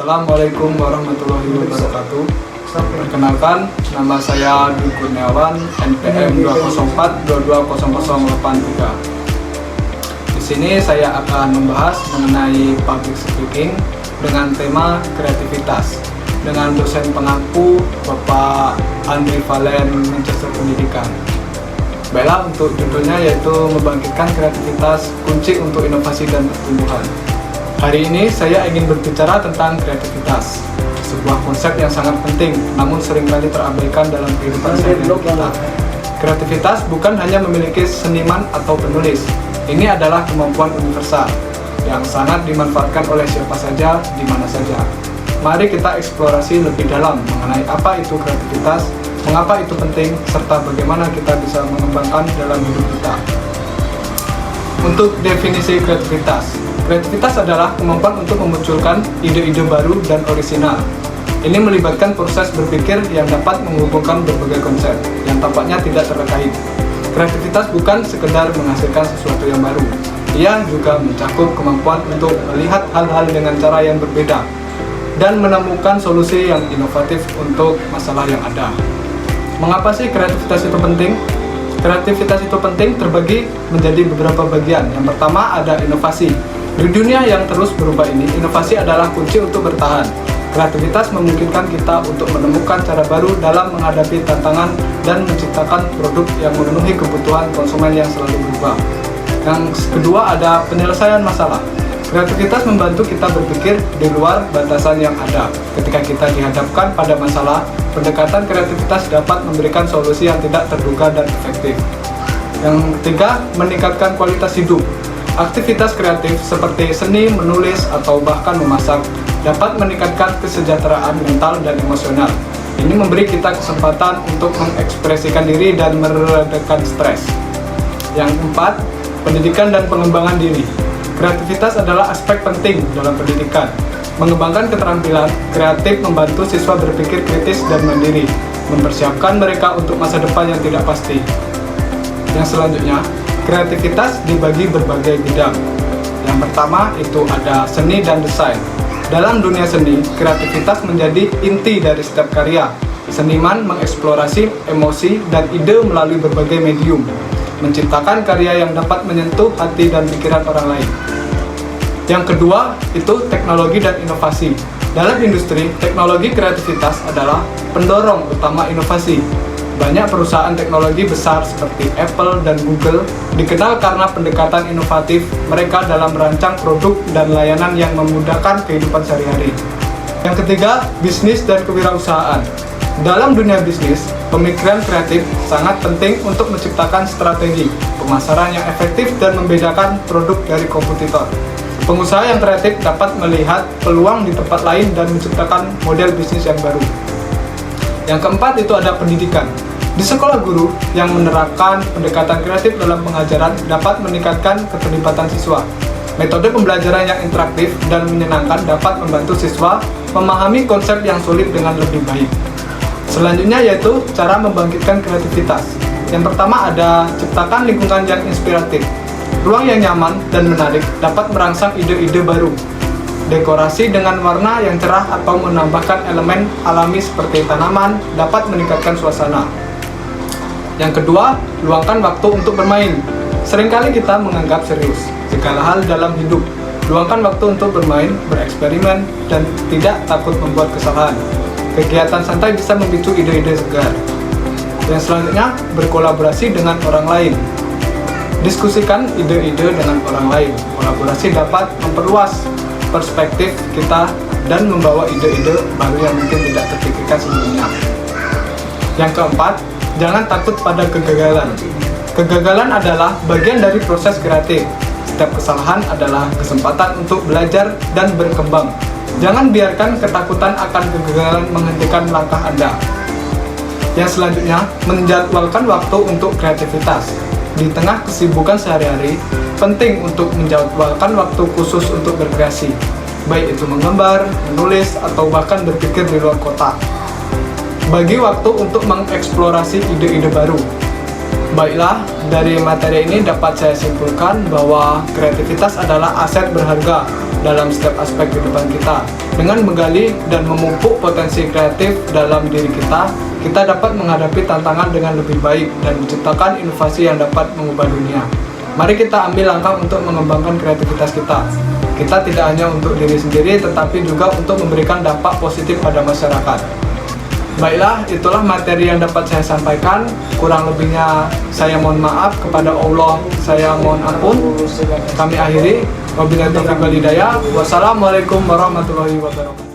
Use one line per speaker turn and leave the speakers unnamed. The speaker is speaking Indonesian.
Assalamualaikum warahmatullahi wabarakatuh. Perkenalkan, nama saya Dwi Kurniawan, NPM 204220083. Di sini saya akan membahas mengenai public speaking dengan tema kreativitas dengan dosen pengampu Bapak Andri Valen, Manchester Pendidikan. Baiklah, untuk judulnya yaitu membangkitkan kreativitas, kunci untuk inovasi dan pertumbuhan. Hari ini saya ingin berbicara tentang kreativitas, sebuah konsep yang sangat penting namun seringkali terabaikan dalam kehidupan sehari-hari kita. Kreativitas bukan hanya memiliki seniman atau penulis, ini adalah kemampuan universal yang sangat dimanfaatkan oleh siapa saja, di mana saja. Mari kita eksplorasi lebih dalam mengenai apa itu kreativitas, mengapa itu penting, serta bagaimana kita bisa mengembangkan dalam hidup kita. Untuk definisi kreativitas, kreativitas adalah kemampuan untuk memunculkan ide-ide baru dan orisinal. Ini melibatkan proses berpikir yang dapat menghubungkan berbagai konsep yang tampaknya tidak terkait. Kreativitas bukan sekedar menghasilkan sesuatu yang baru. Ia juga mencakup kemampuan untuk melihat hal-hal dengan cara yang berbeda dan menemukan solusi yang inovatif untuk masalah yang ada. Mengapa sih kreativitas itu penting? Kreativitas itu penting terbagi menjadi beberapa bagian. Yang pertama ada inovasi. Di dunia yang terus berubah ini, inovasi adalah kunci untuk bertahan. Kreativitas memungkinkan kita untuk menemukan cara baru dalam menghadapi tantangan dan menciptakan produk yang memenuhi kebutuhan konsumen yang selalu berubah. Yang kedua ada penyelesaian masalah. Kreativitas membantu kita berpikir di luar batasan yang ada. Ketika kita dihadapkan pada masalah, pendekatan kreativitas dapat memberikan solusi yang tidak terduga dan efektif. Yang ketiga, meningkatkan kualitas hidup. Aktivitas kreatif seperti seni, menulis, atau bahkan memasak dapat meningkatkan kesejahteraan mental dan emosional. Ini memberi kita kesempatan untuk mengekspresikan diri dan meredakan stres. Yang keempat, pendidikan dan pengembangan diri. Kreativitas adalah aspek penting dalam pendidikan. Mengembangkan keterampilan kreatif membantu siswa berpikir kritis dan mandiri, mempersiapkan mereka untuk masa depan yang tidak pasti. Yang selanjutnya, kreativitas dibagi berbagai bidang. Yang pertama itu ada seni dan desain. Dalam dunia seni, kreativitas menjadi inti dari setiap karya. Seniman mengeksplorasi emosi dan ide melalui berbagai medium, menciptakan karya yang dapat menyentuh hati dan pikiran orang lain. Yang kedua, itu teknologi dan inovasi. Dalam industri, teknologi kreativitas adalah pendorong utama inovasi. Banyak perusahaan teknologi besar seperti Apple dan Google dikenal karena pendekatan inovatif mereka dalam merancang produk dan layanan yang memudahkan kehidupan sehari-hari. Yang ketiga, bisnis dan kewirausahaan. Dalam dunia bisnis, pemikiran kreatif sangat penting untuk menciptakan strategi pemasaran yang efektif dan membedakan produk dari kompetitor. Pengusaha yang kreatif dapat melihat peluang di tempat lain dan menciptakan model bisnis yang baru. Yang keempat itu ada pendidikan. Di sekolah, guru yang menerapkan pendekatan kreatif dalam pengajaran dapat meningkatkan keterlibatan siswa. Metode pembelajaran yang interaktif dan menyenangkan dapat membantu siswa memahami konsep yang sulit dengan lebih baik. Selanjutnya yaitu cara membangkitkan kreativitas. Yang pertama ada ciptakan lingkungan yang inspiratif. Ruang yang nyaman dan menarik dapat merangsang ide-ide baru. Dekorasi dengan warna yang cerah atau menambahkan elemen alami seperti tanaman dapat meningkatkan suasana. Yang kedua, luangkan waktu untuk bermain. Seringkali kita menganggap serius segala hal dalam hidup. Luangkan waktu untuk bermain, bereksperimen, dan tidak takut membuat kesalahan. Kegiatan santai bisa memicu ide-ide segar. Yang selanjutnya, berkolaborasi dengan orang lain. Diskusikan ide-ide dengan orang lain. Kolaborasi dapat memperluas perspektif kita dan membawa ide-ide baru yang mungkin tidak terpikirkan sebelumnya. Yang keempat, jangan takut pada kegagalan. Kegagalan adalah bagian dari proses kreatif. Setiap kesalahan adalah kesempatan untuk belajar dan berkembang. Jangan biarkan ketakutan akan kegagalan menghentikan langkah Anda. Yang selanjutnya, menjadwalkan waktu untuk kreativitas. Di tengah kesibukan sehari-hari, penting untuk menjadwalkan waktu khusus untuk berkreasi, baik itu menggambar, menulis, atau bahkan berpikir di luar kotak. Bagi waktu untuk mengeksplorasi ide-ide baru. Baiklah, dari materi ini dapat saya simpulkan bahwa kreativitas adalah aset berharga dalam setiap aspek kehidupan kita. Dengan menggali dan memupuk potensi kreatif dalam diri kita, kita dapat menghadapi tantangan dengan lebih baik dan menciptakan inovasi yang dapat mengubah dunia. Mari kita ambil langkah untuk mengembangkan kreativitas kita. Kita tidak hanya untuk diri sendiri, tetapi juga untuk memberikan dampak positif pada masyarakat. Baiklah, itulah materi yang dapat saya sampaikan. Kurang lebihnya saya mohon maaf, kepada Allah saya mohon ampun. Kami akhiri. Wabillahi taufiq wal hidayah. Wassalamualaikum warahmatullahi wabarakatuh.